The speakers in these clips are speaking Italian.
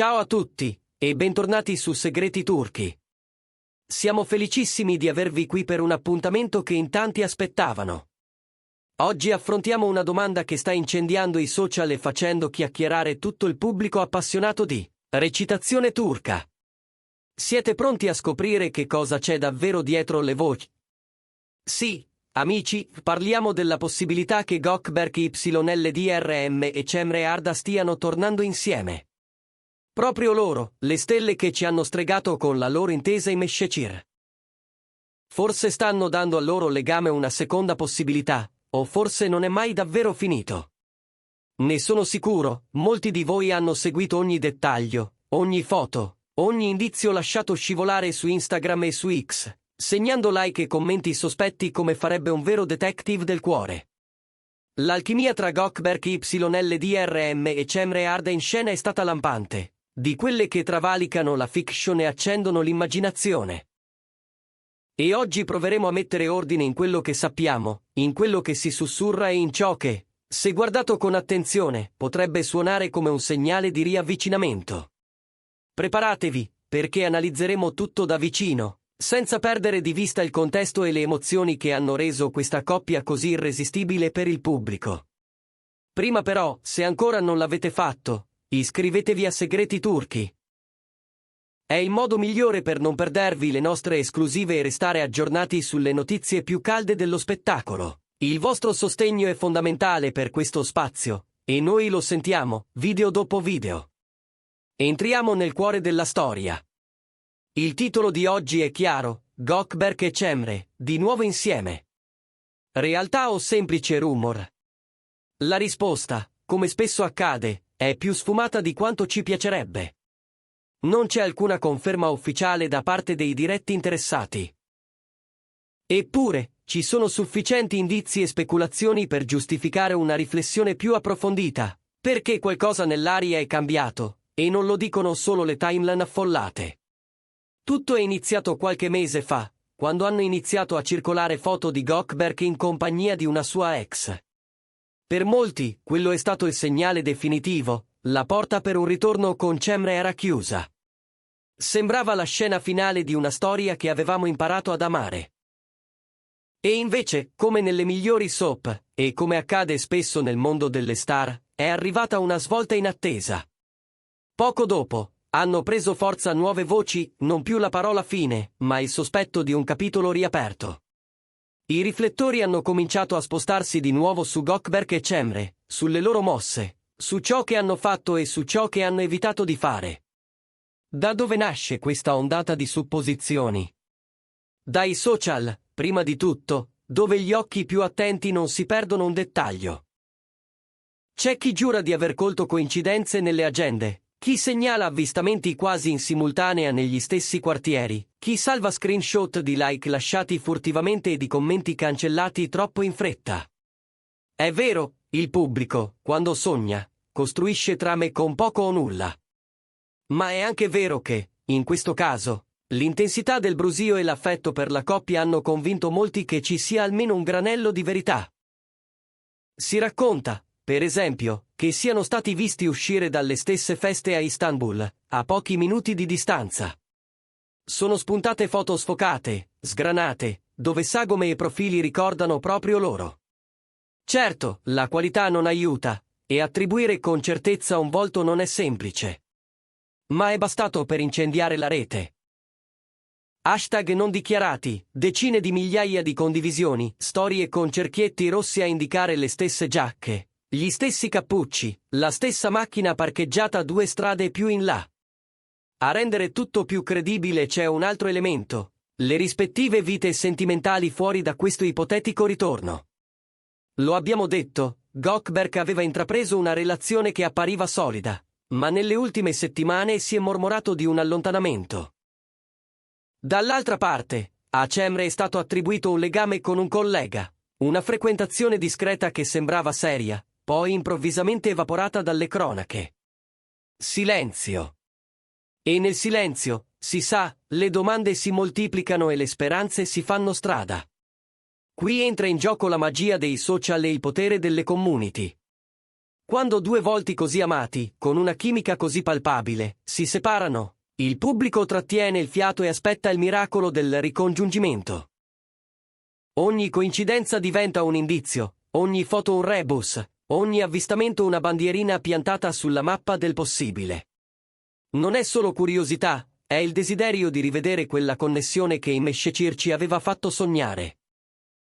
Ciao a tutti, e bentornati su Segreti Turchi. Siamo felicissimi di avervi qui per un appuntamento che in tanti aspettavano. Oggi affrontiamo una domanda che sta incendiando i social e facendo chiacchierare tutto il pubblico appassionato di recitazione turca. Siete pronti a scoprire che cosa c'è davvero dietro le voci? Sì, amici, parliamo della possibilità che Gökberk YLDRM e Cemre Arda stiano tornando insieme. Proprio loro, le stelle che ci hanno stregato con la loro intesa in Messhecir. Forse stanno dando al loro legame una seconda possibilità, o forse non è mai davvero finito. Ne sono sicuro, molti di voi hanno seguito ogni dettaglio, ogni foto, ogni indizio lasciato scivolare su Instagram e su X, segnando like e commenti sospetti come farebbe un vero detective del cuore. L'alchimia tra Gökberk YLDRM e Cemre Arda in scena è stata lampante, di quelle che travalicano la fiction e accendono l'immaginazione. E oggi proveremo a mettere ordine in quello che sappiamo, in quello che si sussurra e in ciò che, se guardato con attenzione, potrebbe suonare come un segnale di riavvicinamento. Preparatevi, perché analizzeremo tutto da vicino, senza perdere di vista il contesto e le emozioni che hanno reso questa coppia così irresistibile per il pubblico. Prima però, se ancora non l'avete fatto, iscrivetevi a Segreti Turchi. È il modo migliore per non perdervi le nostre esclusive e restare aggiornati sulle notizie più calde dello spettacolo. Il vostro sostegno è fondamentale per questo spazio, e noi lo sentiamo, video dopo video. Entriamo nel cuore della storia. Il titolo di oggi è chiaro: Gökberk e Cemre, di nuovo insieme. Realtà o semplice rumor? La risposta, come spesso accade, è più sfumata di quanto ci piacerebbe. Non c'è alcuna conferma ufficiale da parte dei diretti interessati. Eppure, ci sono sufficienti indizi e speculazioni per giustificare una riflessione più approfondita, perché qualcosa nell'aria è cambiato, e non lo dicono solo le timeline affollate. Tutto è iniziato qualche mese fa, quando hanno iniziato a circolare foto di Gökberk in compagnia di una sua ex. Per molti, quello è stato il segnale definitivo, la porta per un ritorno con Cemre era chiusa. Sembrava la scena finale di una storia che avevamo imparato ad amare. E invece, come nelle migliori soap, e come accade spesso nel mondo delle star, è arrivata una svolta inattesa. Poco dopo, hanno preso forza nuove voci, non più la parola fine, ma il sospetto di un capitolo riaperto. I riflettori hanno cominciato a spostarsi di nuovo su Gökberk e Cemre, sulle loro mosse, su ciò che hanno fatto e su ciò che hanno evitato di fare. Da dove nasce questa ondata di supposizioni? Dai social, prima di tutto, dove gli occhi più attenti non si perdono un dettaglio. C'è chi giura di aver colto coincidenze nelle agende, chi segnala avvistamenti quasi in simultanea negli stessi quartieri, chi salva screenshot di like lasciati furtivamente e di commenti cancellati troppo in fretta. È vero, il pubblico, quando sogna, costruisce trame con poco o nulla. Ma è anche vero che, in questo caso, l'intensità del brusio e l'affetto per la coppia hanno convinto molti che ci sia almeno un granello di verità. Si racconta, per esempio, che siano stati visti uscire dalle stesse feste a Istanbul, a pochi minuti di distanza. Sono spuntate foto sfocate, sgranate, dove sagome e profili ricordano proprio loro. Certo, la qualità non aiuta, e attribuire con certezza un volto non è semplice. Ma è bastato per incendiare la rete. Hashtag non dichiarati, decine di migliaia di condivisioni, storie con cerchietti rossi a indicare le stesse giacche, gli stessi cappucci, la stessa macchina parcheggiata 2 strade più in là. A rendere tutto più credibile c'è un altro elemento: le rispettive vite sentimentali fuori da questo ipotetico ritorno. Lo abbiamo detto, Gökberk aveva intrapreso una relazione che appariva solida, ma nelle ultime settimane si è mormorato di un allontanamento. Dall'altra parte, a Cemre è stato attribuito un legame con un collega, una frequentazione discreta che sembrava seria, poi improvvisamente evaporata dalle cronache. Silenzio. E nel silenzio, si sa, le domande si moltiplicano e le speranze si fanno strada. Qui entra in gioco la magia dei social e il potere delle community. Quando due volti così amati, con una chimica così palpabile, si separano, il pubblico trattiene il fiato e aspetta il miracolo del ricongiungimento. Ogni coincidenza diventa un indizio, ogni foto un rebus, ogni avvistamento una bandierina piantata sulla mappa del possibile. Non è solo curiosità, è il desiderio di rivedere quella connessione che Imeshchir ci aveva fatto sognare.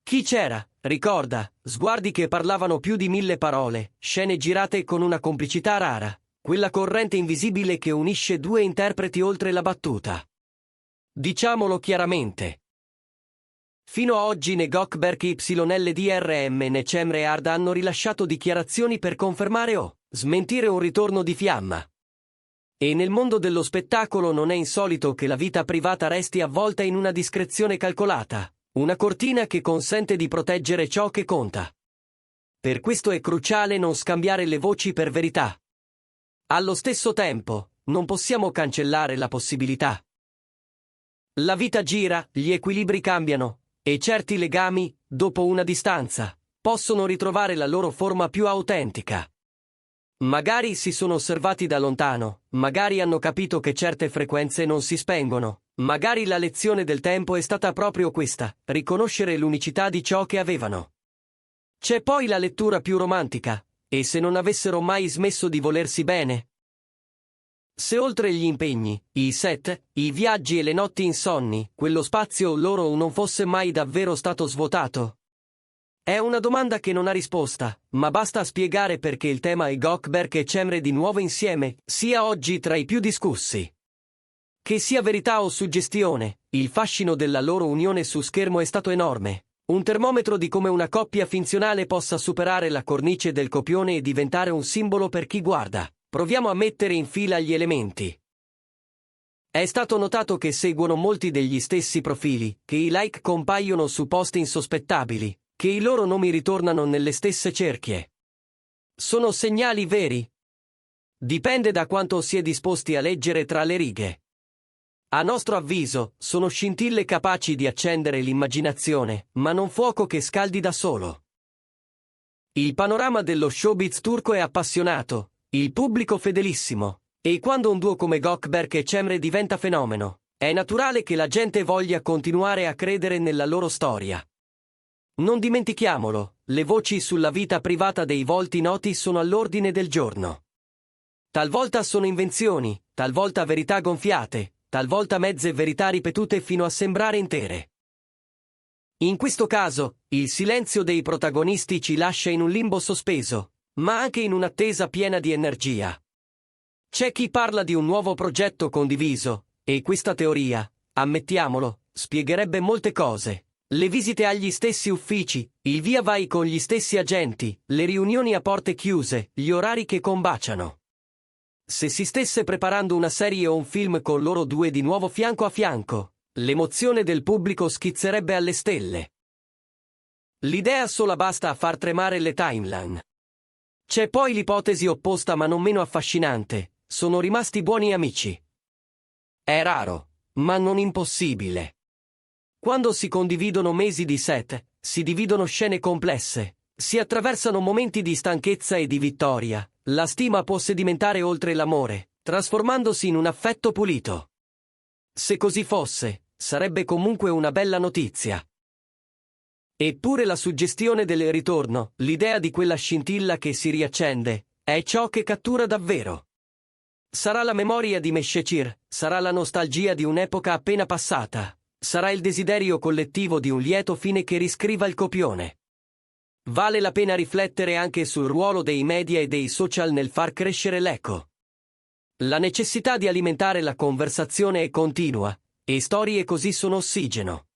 Chi c'era? Ricorda, sguardi che parlavano più di 1000 parole, scene girate con una complicità rara, quella corrente invisibile che unisce due interpreti oltre la battuta. Diciamolo chiaramente. Fino a oggi né Gökberk YLDRM né Cemre Hard hanno rilasciato dichiarazioni per confermare o smentire un ritorno di Fiamma. E nel mondo dello spettacolo non è insolito che la vita privata resti avvolta in una discrezione calcolata. Una cortina che consente di proteggere ciò che conta. Per questo è cruciale non scambiare le voci per verità. Allo stesso tempo, non possiamo cancellare la possibilità. La vita gira, gli equilibri cambiano, e certi legami, dopo una distanza, possono ritrovare la loro forma più autentica. Magari si sono osservati da lontano, magari hanno capito che certe frequenze non si spengono. Magari la lezione del tempo è stata proprio questa, riconoscere l'unicità di ciò che avevano. C'è poi la lettura più romantica, e se non avessero mai smesso di volersi bene? Se oltre gli impegni, i set, i viaggi e le notti insonni, quello spazio loro non fosse mai davvero stato svuotato? È una domanda che non ha risposta, ma basta spiegare perché il tema Gökberk e Cemre di nuovo insieme sia oggi tra i più discussi. Che sia verità o suggestione, il fascino della loro unione su schermo è stato enorme. Un termometro di come una coppia finzionale possa superare la cornice del copione e diventare un simbolo per chi guarda. Proviamo a mettere in fila gli elementi. È stato notato che seguono molti degli stessi profili, che i like compaiono su post insospettabili, che i loro nomi ritornano nelle stesse cerchie. Sono segnali veri? Dipende da quanto si è disposti a leggere tra le righe. A nostro avviso, sono scintille capaci di accendere l'immaginazione, ma non fuoco che scaldi da solo. Il panorama dello showbiz turco è appassionato, il pubblico fedelissimo, e quando un duo come Gökberk e Cemre diventa fenomeno, è naturale che la gente voglia continuare a credere nella loro storia. Non dimentichiamolo, le voci sulla vita privata dei volti noti sono all'ordine del giorno. Talvolta sono invenzioni, talvolta verità gonfiate, talvolta mezze verità ripetute fino a sembrare intere. In questo caso, il silenzio dei protagonisti ci lascia in un limbo sospeso, ma anche in un'attesa piena di energia. C'è chi parla di un nuovo progetto condiviso, e questa teoria, ammettiamolo, spiegherebbe molte cose. Le visite agli stessi uffici, il via vai con gli stessi agenti, le riunioni a porte chiuse, gli orari che combaciano. Se si stesse preparando una serie o un film con loro due di nuovo fianco a fianco, l'emozione del pubblico schizzerebbe alle stelle. L'idea sola basta a far tremare le timeline. C'è poi l'ipotesi opposta ma non meno affascinante, sono rimasti buoni amici. È raro, ma non impossibile. Quando si condividono mesi di set, si dividono scene complesse, si attraversano momenti di stanchezza e di vittoria, la stima può sedimentare oltre l'amore, trasformandosi in un affetto pulito. Se così fosse, sarebbe comunque una bella notizia. Eppure la suggestione del ritorno, l'idea di quella scintilla che si riaccende, è ciò che cattura davvero. Sarà la memoria di Imeshchir, sarà la nostalgia di un'epoca appena passata. Sarà il desiderio collettivo di un lieto fine che riscriva il copione. Vale la pena riflettere anche sul ruolo dei media e dei social nel far crescere l'eco. La necessità di alimentare la conversazione è continua, e storie così sono ossigeno.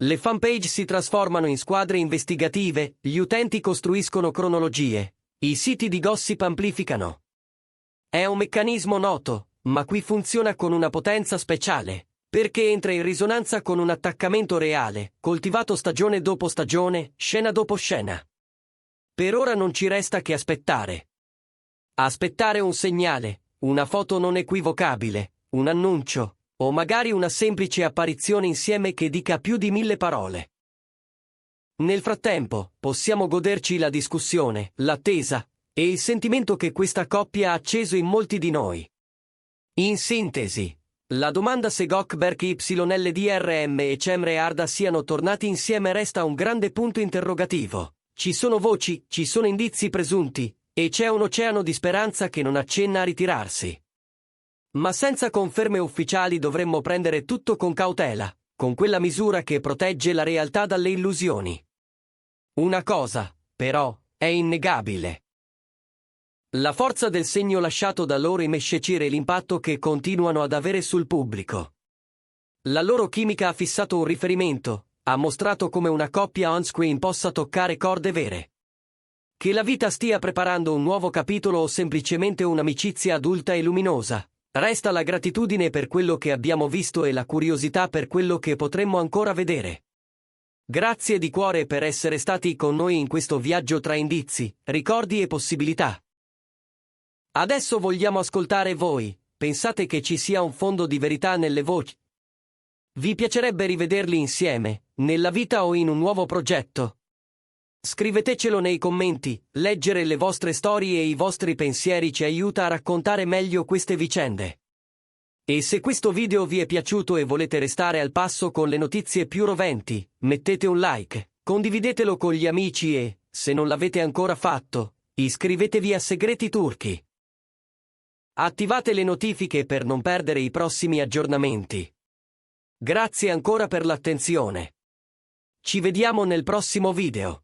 Le fanpage si trasformano in squadre investigative, gli utenti costruiscono cronologie, i siti di gossip amplificano. È un meccanismo noto, ma qui funziona con una potenza speciale. Perché entra in risonanza con un attaccamento reale, coltivato stagione dopo stagione, scena dopo scena. Per ora non ci resta che aspettare. Aspettare un segnale, una foto non equivocabile, un annuncio, o magari una semplice apparizione insieme che dica più di 1000 parole. Nel frattempo, possiamo goderci la discussione, l'attesa, e il sentimento che questa coppia ha acceso in molti di noi. In sintesi, la domanda se Gökberk YLDRM e Cemre Arda siano tornati insieme resta un grande punto interrogativo. Ci sono voci, ci sono indizi presunti, e c'è un oceano di speranza che non accenna a ritirarsi. Ma senza conferme ufficiali dovremmo prendere tutto con cautela, con quella misura che protegge la realtà dalle illusioni. Una cosa, però, è innegabile. La forza del segno lasciato da loro in Mescecir e l'impatto che continuano ad avere sul pubblico. La loro chimica ha fissato un riferimento, ha mostrato come una coppia on-screen possa toccare corde vere. Che la vita stia preparando un nuovo capitolo o semplicemente un'amicizia adulta e luminosa, resta la gratitudine per quello che abbiamo visto e la curiosità per quello che potremmo ancora vedere. Grazie di cuore per essere stati con noi in questo viaggio tra indizi, ricordi e possibilità. Adesso vogliamo ascoltare voi, pensate che ci sia un fondo di verità nelle voci? Vi piacerebbe rivederli insieme, nella vita o in un nuovo progetto? Scrivetecelo nei commenti, leggere le vostre storie e i vostri pensieri ci aiuta a raccontare meglio queste vicende. E se questo video vi è piaciuto e volete restare al passo con le notizie più roventi, mettete un like, condividetelo con gli amici e, se non l'avete ancora fatto, iscrivetevi a Segreti Turchi. Attivate le notifiche per non perdere i prossimi aggiornamenti. Grazie ancora per l'attenzione. Ci vediamo nel prossimo video.